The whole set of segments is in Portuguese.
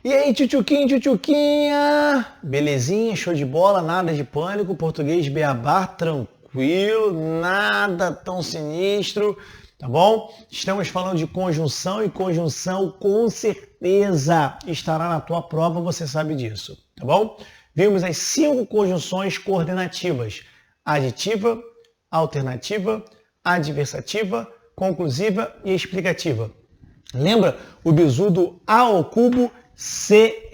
E aí, tchutchuquinho, tchutchuquinha? Belezinha? Show de bola? Nada de pânico? Português beabá, tranquilo, nada tão sinistro, tá bom? Estamos falando de conjunção e conjunção com certeza estará na tua prova, você sabe disso, tá bom? Vimos as 5 conjunções coordenativas: aditiva, alternativa, adversativa, conclusiva e explicativa. Lembra o bizu do A ao cubo CE.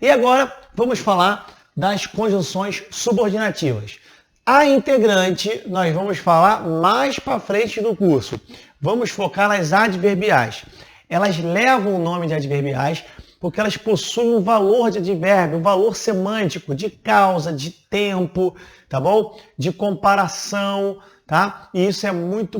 E agora vamos falar das conjunções subordinativas. A integrante nós vamos falar mais para frente do curso. Vamos focar nas adverbiais. Elas levam o nome de adverbiais porque elas possuem um valor de advérbio, um valor semântico, de causa, de tempo, tá bom? De comparação, tá? E isso é muito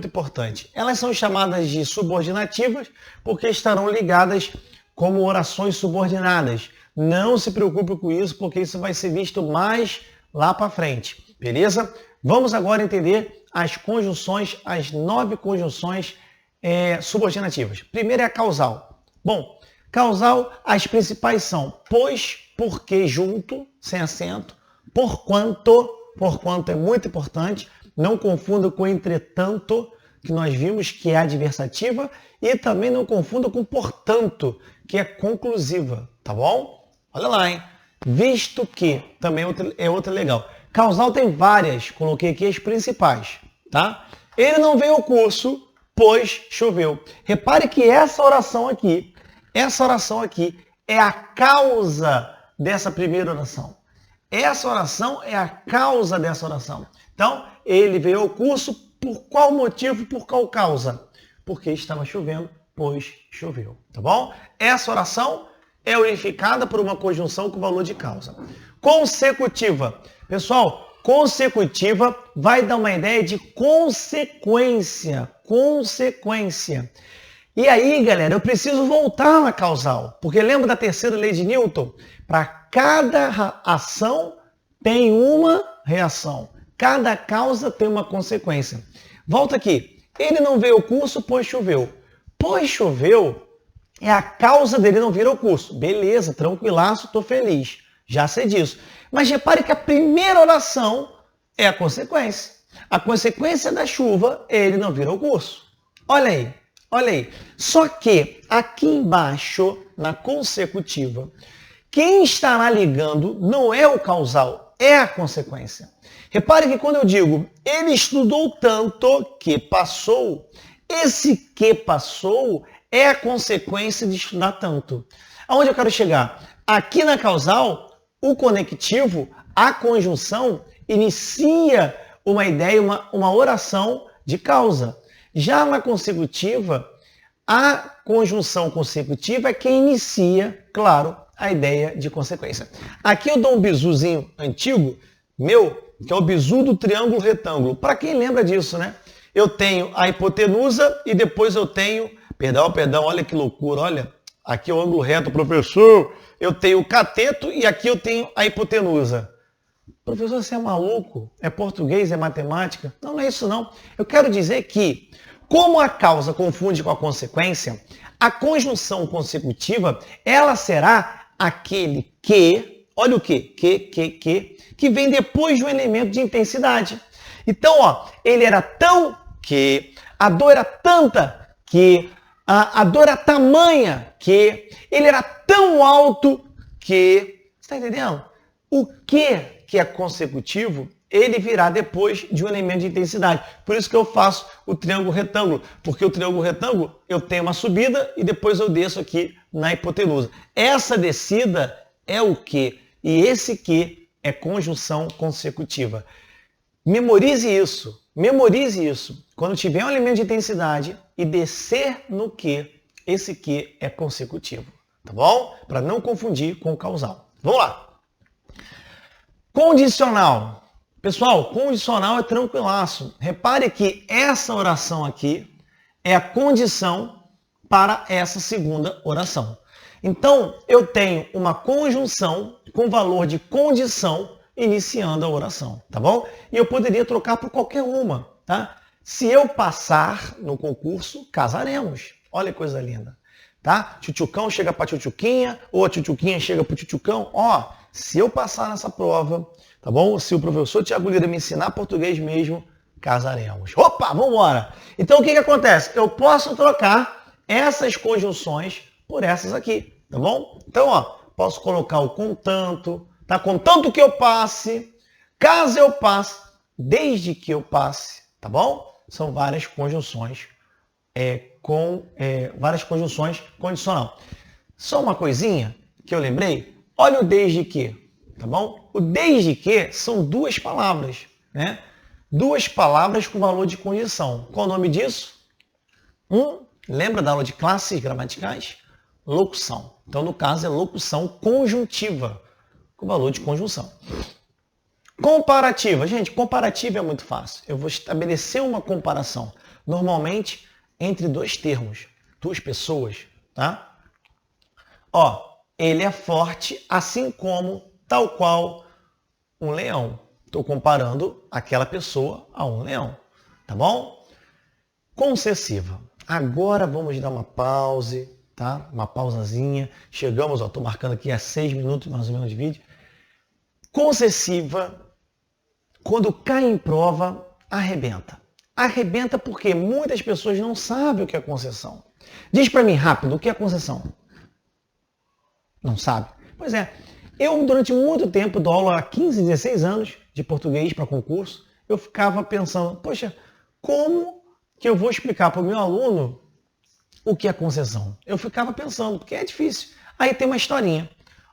importante. Elas são chamadas de subordinativas porque estarão ligadas como orações subordinadas. Não se preocupe com isso, porque isso vai ser visto mais lá para frente, beleza? Vamos agora entender as conjunções, as 9 conjunções subordinativas. Primeiro é a causal. Bom, causal, as principais são pois, porque, junto, sem acento, porquanto é muito importante, não confunda com entretanto, que nós vimos que é adversativa, e também não confunda com portanto, que é conclusiva, tá bom? Olha lá, hein? Visto que, também é outra legal. Causal tem várias, coloquei aqui as principais, tá? Ele não veio ao curso, pois choveu. Repare que essa oração aqui é a causa dessa primeira oração. Essa oração é a causa dessa oração. Então, ele veio ao curso por qual motivo, por qual causa? Porque estava chovendo, pois choveu. Tá bom? Essa oração é unificada por uma conjunção com valor de causa. Consecutiva. Pessoal, consecutiva vai dar uma ideia de consequência. Consequência. E aí, galera, eu preciso voltar na causal. Porque lembra da terceira lei de Newton? Para cada ação tem uma reação. Cada causa tem uma consequência. Volta aqui. Ele não veio ao curso, pois choveu. Pois choveu é a causa dele não vir ao curso. Beleza, tranquilaço, estou feliz. Já sei disso. Mas repare que a primeira oração é a consequência. A consequência da chuva é ele não vir ao curso. Olha aí, olha aí. Só que aqui embaixo, na consecutiva, quem estará ligando não é o causal, é a consequência. Repare que quando eu digo ele estudou tanto que passou, esse que passou é a consequência de estudar tanto. Aonde eu quero chegar? Aqui na causal, o conectivo, a conjunção, inicia uma ideia, uma oração de causa. Já na consecutiva, a conjunção consecutiva é quem inicia, claro, a ideia de consequência. Aqui eu dou um bizuzinho antigo, meu, que é o bizu do triângulo retângulo. Para quem lembra disso, né? Eu tenho a hipotenusa e depois eu tenho... Perdão, olha que loucura, olha. Aqui é o ângulo reto, professor. Eu tenho o cateto e aqui eu tenho a hipotenusa. Professor, você é maluco? É português, é matemática? Não, não é isso não. Eu quero dizer que, como a causa confunde com a consequência, a conjunção consecutiva, ela será aquele que, olha o que vem depois de um elemento de intensidade. Então, ó, ele era tão que, a dor era tanta que, a dor era tamanha que, ele era tão alto que, você está entendendo? O que é consecutivo, ele virá depois de um elemento de intensidade. Por isso que eu faço o triângulo retângulo, porque o triângulo retângulo eu tenho uma subida e depois eu desço aqui na hipotenusa. Essa descida é o que, e esse que é conjunção consecutiva. Memorize isso, memorize isso. Quando tiver um elemento de intensidade e descer no que, esse que é consecutivo, tá bom? Para não confundir com o causal. Vamos lá. Condicional. Pessoal, condicional é tranquilaço. Repare que essa oração aqui é a condição para essa segunda oração. Então, eu tenho uma conjunção com valor de condição iniciando a oração, tá bom? E eu poderia trocar por qualquer uma, tá? Se eu passar no concurso, casaremos. Olha que coisa linda. tá? Tchutchucão chega para tchutchuquinha, ou a tchutchuquinha chega para o tchutchucão. Ó, se eu passar nessa prova, tá bom? Se o professor Thiago Lira me ensinar português mesmo, casaremos. Opa, vamos embora. Então, o que acontece? Eu posso trocar essas conjunções por essas aqui, tá bom? Então, ó, posso colocar o contanto, tá? Contanto que eu passe, caso eu passe, desde que eu passe, tá bom? São várias conjunções várias conjunções condicional. Só uma coisinha que eu lembrei, olha o desde que, tá bom? O desde que são duas palavras, né? Duas palavras com valor de condição. Qual o nome disso? Lembra da aula de classes gramaticais? Locução. Então, no caso, é locução conjuntiva, com valor de conjunção. Comparativa. Gente, comparativa é muito fácil. Eu vou estabelecer uma comparação, normalmente entre dois termos, duas pessoas, tá? Ó, ele é forte, assim como, tal qual, um leão. Estou comparando aquela pessoa a um leão, tá bom? Concessiva. Agora vamos dar uma pause, tá? Uma pausazinha. Chegamos, ó, estou marcando aqui a 6 minutos mais ou menos de vídeo. Concessiva, quando cai em prova, arrebenta. Arrebenta porque muitas pessoas não sabem o que é concessão. Diz para mim rápido, o que é concessão? Não sabe? Pois é, eu durante muito tempo dou aula há 15, 16 anos de português para concurso, eu ficava pensando, poxa, como que eu vou explicar para o meu aluno o que é concessão? Eu ficava pensando, porque é difícil. Aí tem uma historinha.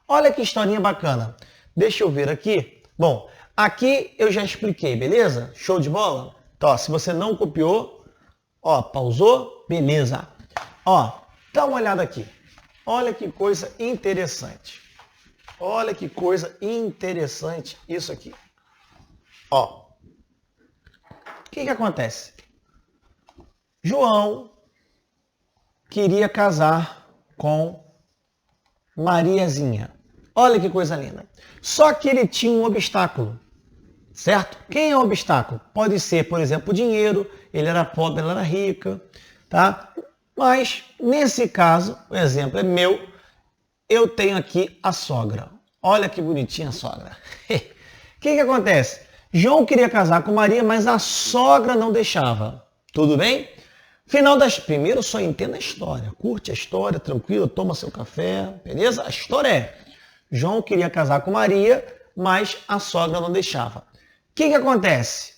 Olha que historinha bacana. Deixa eu ver aqui. Bom, aqui eu já expliquei, beleza? Show de bola? Então, ó, se você não copiou, ó, pausou, beleza. Ó, dá uma olhada aqui. Olha que coisa interessante. Olha que coisa interessante isso aqui. Ó, o que acontece? João queria casar com Mariazinha. Olha que coisa linda. Só que ele tinha um obstáculo, certo? Quem é o obstáculo? Pode ser, por exemplo, o dinheiro. Ele era pobre, ela era rica, tá? Mas, nesse caso, o exemplo é meu, eu tenho aqui a sogra. Olha que bonitinha a sogra. O que acontece? João queria casar com Maria, mas a sogra não deixava. Tudo bem? Primeiro só entenda a história. Curte a história, tranquilo, toma seu café, beleza? A história é, João queria casar com Maria, mas a sogra não deixava. O que acontece?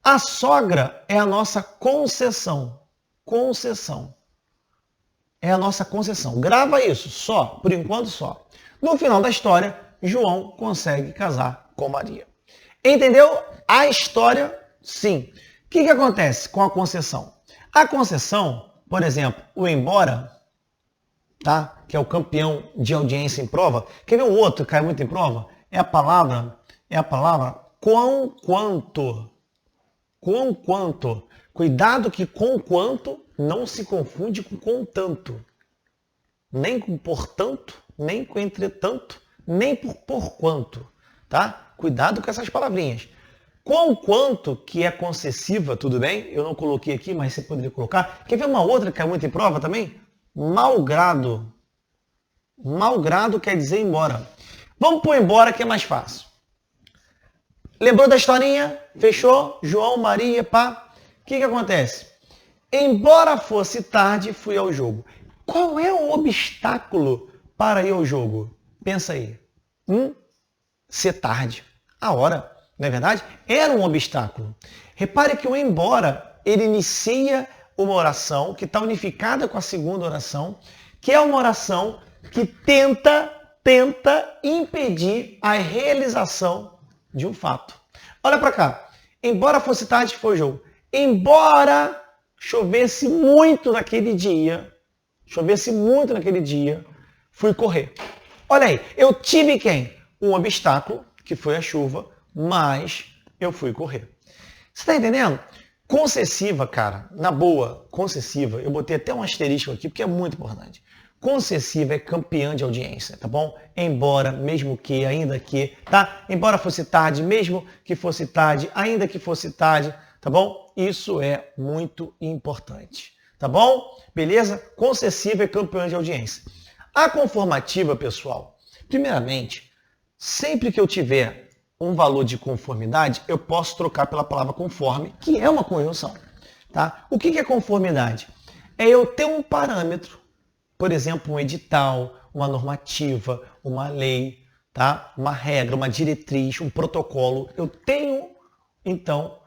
A sogra é a nossa concessão. Concessão. É a nossa concessão. Grava isso, só, por enquanto só. No final da história, João consegue casar com Maria. Entendeu a história? Sim. O que acontece com a concessão? A concessão, por exemplo, o embora, tá? Que é o campeão de audiência em prova. Quer ver um outro que cai muito em prova? É a palavra conquanto. Conquanto. Cuidado que conquanto não se confunde com contanto. Nem com portanto, nem com entretanto, nem por porquanto, tá? Cuidado com essas palavrinhas. Conquanto, que é concessiva, tudo bem? Eu não coloquei aqui, mas você poderia colocar. Quer ver uma outra que cai muito em prova também? Malgrado. Malgrado quer dizer embora. Vamos pôr embora que é mais fácil. Lembrou da historinha? Fechou? João, Maria, pá. O que acontece? Embora fosse tarde, fui ao jogo. Qual é o obstáculo para ir ao jogo? Pensa aí. Ser tarde. A hora, não é verdade? Era um obstáculo. Repare que o embora, ele inicia uma oração que está unificada com a segunda oração, que é uma oração que tenta impedir a realização de um fato. Olha para cá. Embora fosse tarde, foi ao jogo. Embora chovesse muito naquele dia, fui correr. Olha aí, eu tive quem? Um obstáculo, que foi a chuva, mas eu fui correr. Você está entendendo? Concessiva, cara, na boa, concessiva, eu botei até um asterisco aqui, porque é muito importante. Concessiva é campeã de audiência, tá bom? Embora, mesmo que, ainda que, tá? Embora fosse tarde, mesmo que fosse tarde, ainda que fosse tarde, tá bom? Isso é muito importante, Tá bom? Beleza? Concessiva é campeã de audiência. A conformativa, pessoal, primeiramente, sempre que eu tiver um valor de conformidade, eu posso trocar pela palavra conforme, que é uma conjunção. Tá? O que é conformidade? É eu ter um parâmetro, por exemplo, um edital, uma normativa, uma lei, tá? Uma regra, uma diretriz, um protocolo. Eu tenho, então,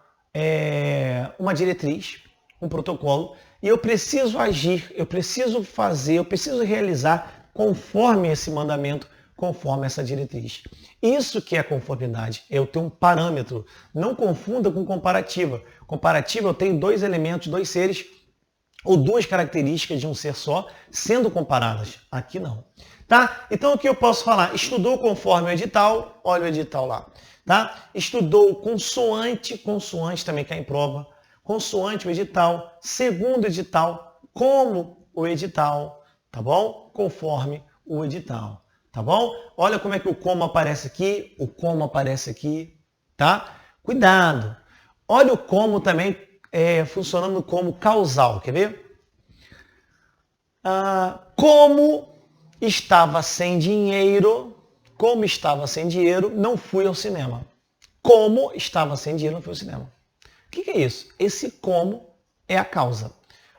uma diretriz, um protocolo, e eu preciso agir, eu preciso fazer, eu preciso realizar conforme esse mandamento, conforme essa diretriz. Isso que é conformidade, eu tenho um parâmetro. Não confunda com comparativa. Comparativa, eu tenho dois elementos, dois seres, ou duas características de um ser só, sendo comparadas. Aqui não. Tá? Então o que eu posso falar? Estudou conforme o edital, olha o edital lá. Tá? Estudou consoante, consoante também cai em prova, consoante o edital, segundo o edital, como o edital, tá bom? Conforme o edital, tá bom? Olha como é que o como aparece aqui, o como aparece aqui, tá? Cuidado! Olha o como também funcionando como causal, quer ver? Como estava sem dinheiro, não fui ao cinema. Como estava sem dinheiro, não fui ao cinema. O que é isso? Esse como é a causa.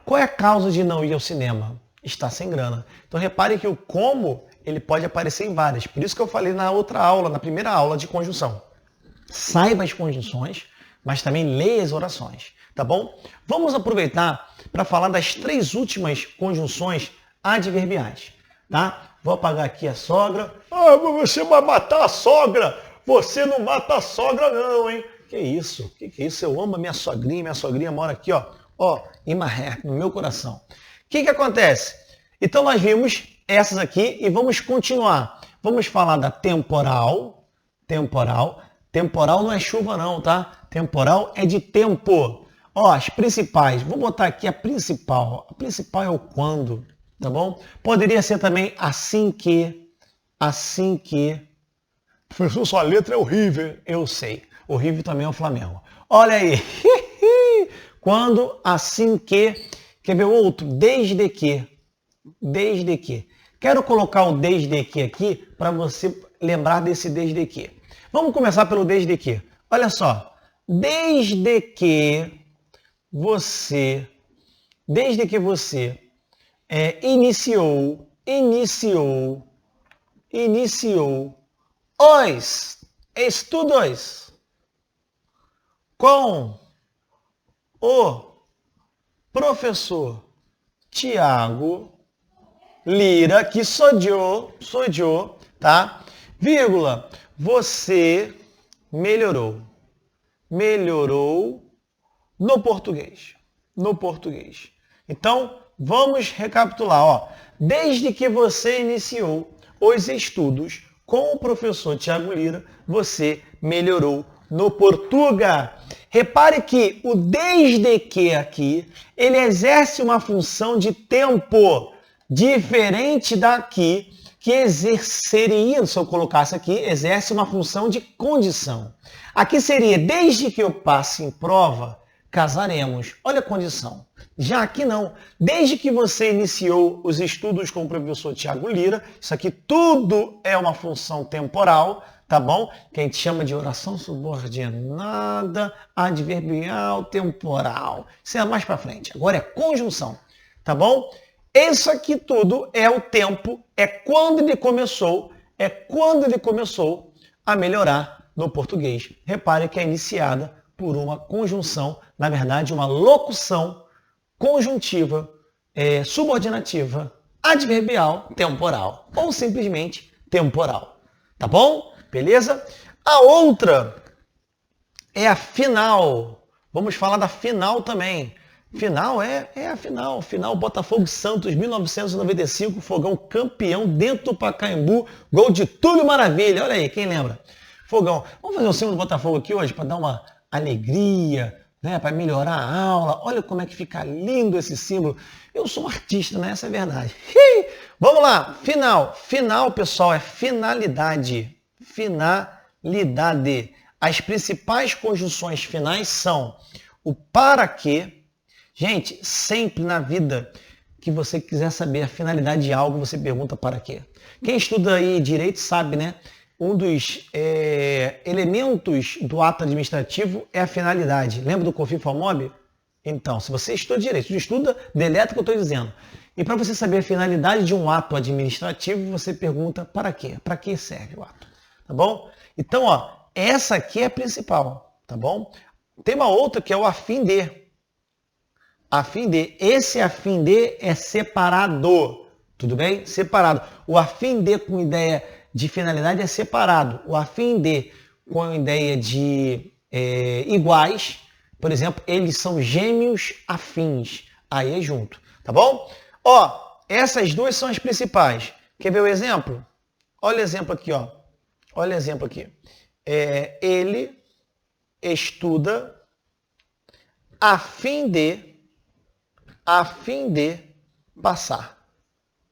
Qual é a causa de não ir ao cinema? Estar sem grana. Então repare que o como, ele pode aparecer em várias. Por isso que eu falei na outra aula, na primeira aula de conjunção. Saiba as conjunções, mas também leia as orações, tá bom? Vamos aproveitar para falar das três últimas conjunções adverbiais, tá? Vou apagar aqui a sogra. Ah, você vai matar a sogra! Você não mata a sogra não, hein? Que isso? Que é isso? Eu amo a minha sogrinha mora aqui, ó, em Maré, no meu coração. O que acontece? Então nós vimos essas aqui e vamos continuar. Vamos falar da temporal. Temporal não é chuva não, tá? Temporal é de tempo. Ó, as principais. Vou botar aqui a principal. A principal é o quando, tá bom? Poderia ser também assim que. Professor, sua letra é horrível. Eu sei. Horrível também é o Flamengo. Olha aí. Quando, assim que. Quer ver outro? Desde que. Quero colocar o desde que aqui para você lembrar desse desde que. Vamos começar pelo desde que. Olha só. Desde que você iniciou os estudos com o professor Tiago Lira, que sou eu, tá? Vírgula, você melhorou no português. Então, vamos recapitular, ó. Desde que você iniciou os estudos com o professor Tiago Lira, você melhorou no português. Repare que o desde que aqui, ele exerce uma função de tempo diferente daqui, que exerceria, se eu colocasse aqui, exerce uma função de condição. Aqui seria, desde que eu passe em prova, casaremos. Olha a condição. Já aqui não. Desde que você iniciou os estudos com o professor Tiago Lira, isso aqui tudo é uma função temporal, tá bom? Que a gente chama de oração subordinada, adverbial, temporal. Isso é mais para frente. Agora é conjunção, tá bom? Isso aqui tudo é o tempo, é quando ele começou a melhorar no português. Repare que é iniciada por uma conjunção, na verdade, uma locução conjuntiva, subordinativa, adverbial, temporal, ou simplesmente temporal. Tá bom? Beleza? A outra é a final. Vamos falar da final também. Final é a final. Final Botafogo Santos, 1995, Fogão campeão dentro do Pacaembu. Gol de Túlio Maravilha. Olha aí, quem lembra? Fogão. Vamos fazer o símbolo do Botafogo aqui hoje para dar uma alegria, né? Para melhorar a aula. Olha como é que fica lindo esse símbolo. Eu sou um artista, né? Essa é a verdade. Vamos lá. Final. Final, pessoal, é finalidade. Finalidade. As principais conjunções finais são o para que, Gente, sempre na vida que você quiser saber a finalidade de algo, você pergunta para quê. Quem estuda aí direito sabe, né? Um dos elementos do ato administrativo é a finalidade. Lembra do COFINS FOMOB? Então, se você estuda direito, se estuda, deleta o que eu estou dizendo. E para você saber a finalidade de um ato administrativo, você pergunta para quê? Para que serve o ato? Tá bom? Então, ó, essa aqui é a principal, tá bom? Tem uma outra que é o a fim de. A fim de. Esse a fim de é separado. Tudo bem? Separado. O a fim de com ideia de finalidade é separado. O a fim de com a ideia de iguais, por exemplo, eles são gêmeos afins. Aí é junto, tá bom? Ó, essas duas são as principais. Quer ver o exemplo? Olha o exemplo aqui, ó. Olha o exemplo aqui. Ele estuda a fim de passar.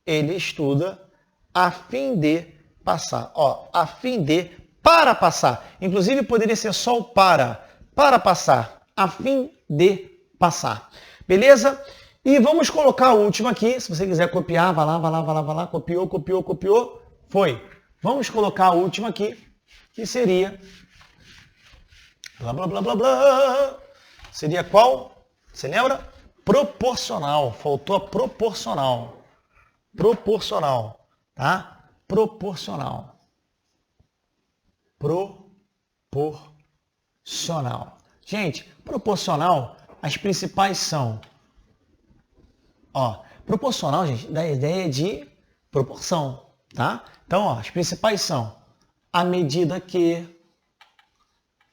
Ele estuda a fim de passar. Ó, a fim de para passar. Inclusive poderia ser só o para passar. A fim de passar. Beleza? E vamos colocar a última aqui. Se você quiser copiar, vai lá. Copiou. Foi. Vamos colocar a última aqui, que seria blá. Seria qual? Você lembra? Proporcional. Faltou a proporcional. Proporcional, tá? Proporcional. Gente, proporcional, as principais são, ó, proporcional, gente, dá a ideia de proporção, tá? Então, ó, as principais são a medida que,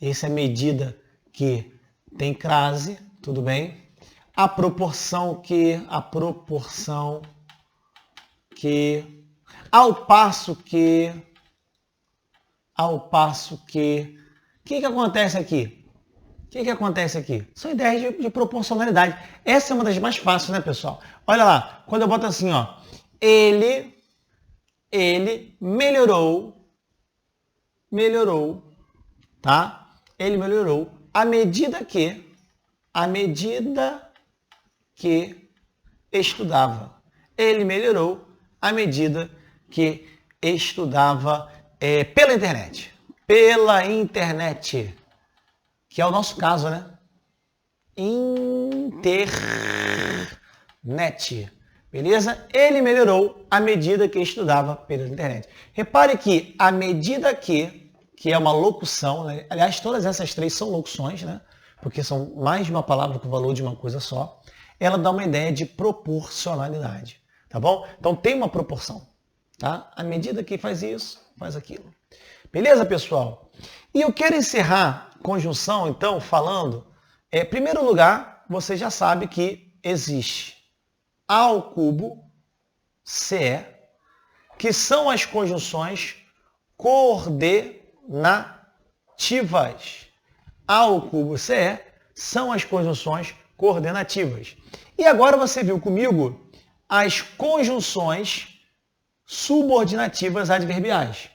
essa é a medida que tem crase, tudo bem? A proporção que, ao passo que, o que acontece aqui? São ideias de proporcionalidade. Essa é uma das mais fáceis, né, pessoal? Olha lá, quando eu boto assim, ó, ele melhorou, tá? Ele melhorou à medida que estudava. Ele melhorou à medida que estudava pela internet. Que é o nosso caso, né? Internet. Beleza? Ele melhorou à medida que estudava pela internet. Repare que a medida que é uma locução, né? Aliás, todas essas três são locuções, né? Porque são mais de uma palavra com o valor de uma coisa só. Ela dá uma ideia de proporcionalidade, tá bom? Então tem uma proporção, tá? À medida que faz isso, faz aquilo. Beleza, pessoal? E eu quero encerrar conjunção, então, falando, em primeiro lugar, você já sabe que existe A ao cubo, CE, que são as conjunções coordenativas. A ao cubo, CE, são as conjunções coordenativas. E agora você viu comigo as conjunções subordinativas adverbiais.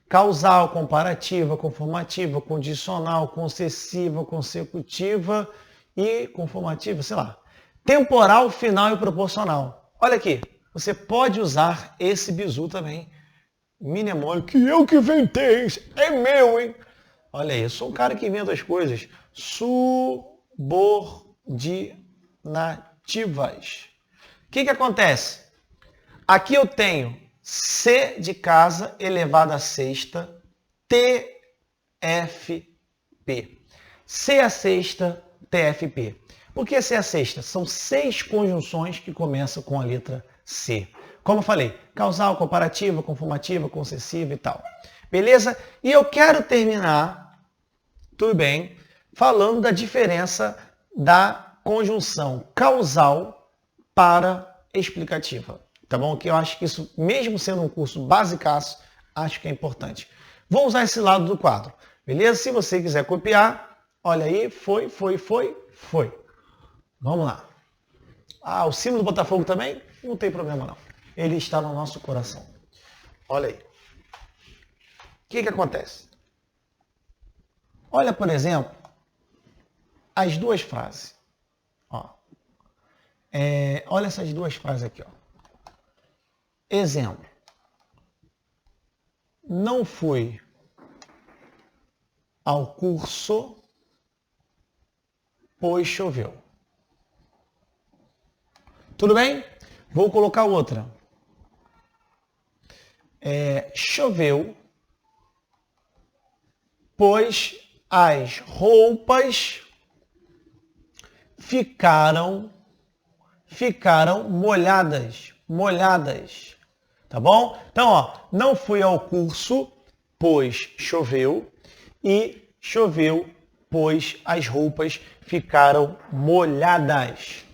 Causal, comparativa, conformativa, condicional, concessiva, consecutiva e conformativa, sei lá. Temporal, final e proporcional. Olha aqui, você pode usar esse bizu também. Mnemônico, que eu que inventei, é meu, hein? Olha aí, eu sou um cara que inventa as coisas. Subordinativas. O que acontece? Aqui eu tenho C de casa elevado à sexta, TFP. C a sexta, TFP. Por que C a sexta? São 6 conjunções que começam com a letra C. Como eu falei, causal, comparativa, conformativa, concessiva e tal. Beleza? E eu quero terminar, tudo bem, falando da diferença da conjunção causal para explicativa. Tá bom? Que eu acho que isso, mesmo sendo um curso basicaço, acho que é importante. Vou usar esse lado do quadro. Beleza? Se você quiser copiar, olha aí, foi. Vamos lá. Ah, o símbolo do Botafogo também? Não tem problema não. Ele está no nosso coração. Olha aí. O que acontece? Olha, por exemplo, as duas frases. Ó. Olha essas duas frases aqui, ó. Exemplo. Não fui ao curso, pois choveu. Tudo bem? Vou colocar outra. Choveu, pois as roupas ficaram molhadas. Tá bom? Então, ó, não fui ao curso, pois choveu, e choveu, pois as roupas ficaram molhadas.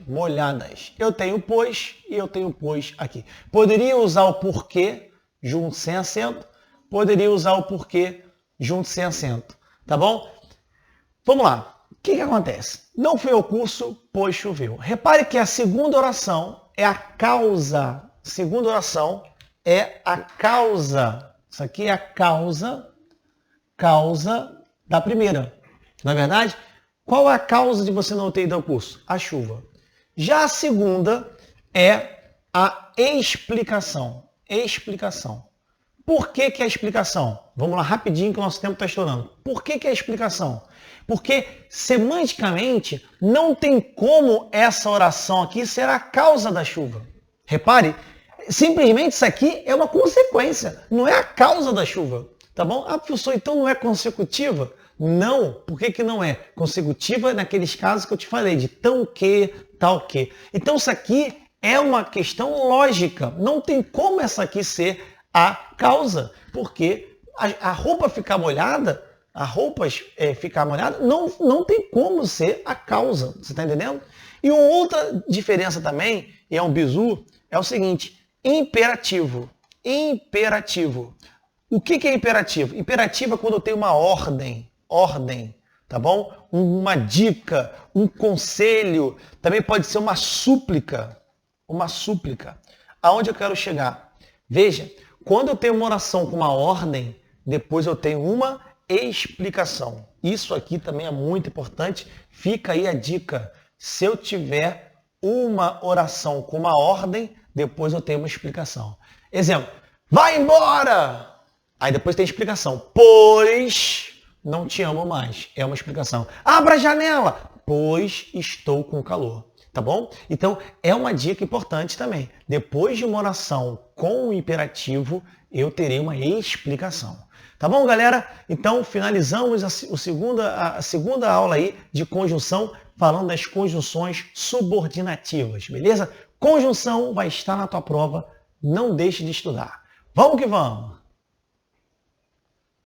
Eu tenho pois e eu tenho pois aqui. Poderia usar o porquê junto sem acento, poderia usar o porquê junto sem acento, tá bom? Vamos lá. O que acontece? Não fui ao curso, pois choveu. Repare que a segunda oração é a causa. Segunda oração é a causa. Isso aqui é a causa da primeira. Não é verdade? Qual é a causa de você não ter ido ao curso? A chuva. Já a segunda é a explicação. Por que é a explicação? Vamos lá rapidinho que o nosso tempo está estourando. Por que é a explicação? Porque semanticamente não tem como essa oração aqui ser a causa da chuva. Repare, simplesmente isso aqui é uma consequência, não é a causa da chuva. Tá bom? Ah, professor, então não é consecutiva? Não. Por que não é? Consecutiva naqueles casos que eu te falei, de tão que, tal que. Então isso aqui é uma questão lógica. Não tem como essa aqui ser a causa. Porque a roupa ficar molhada, não tem como ser a causa. Você está entendendo? E uma outra diferença também, e é um bizu, é o seguinte, imperativo. O que é imperativo? Imperativo é quando eu tenho uma ordem, tá bom? Uma dica, um conselho, também pode ser uma súplica. Aonde eu quero chegar? Veja, quando eu tenho uma oração com uma ordem, depois eu tenho uma explicação. Isso aqui também é muito importante. Fica aí a dica. Se eu tiver uma oração com uma ordem, depois eu tenho uma explicação. Exemplo, vai embora! Aí depois tem explicação. Pois não te amo mais. É uma explicação. Abra a janela! Pois estou com calor. Tá bom? Então, é uma dica importante também. Depois de uma oração com o imperativo, eu terei uma explicação. Tá bom, galera? Então, finalizamos a segunda aula aí de conjunção, falando das conjunções subordinativas, beleza? Conjunção vai estar na tua prova. Não deixe de estudar. Vamos que vamos!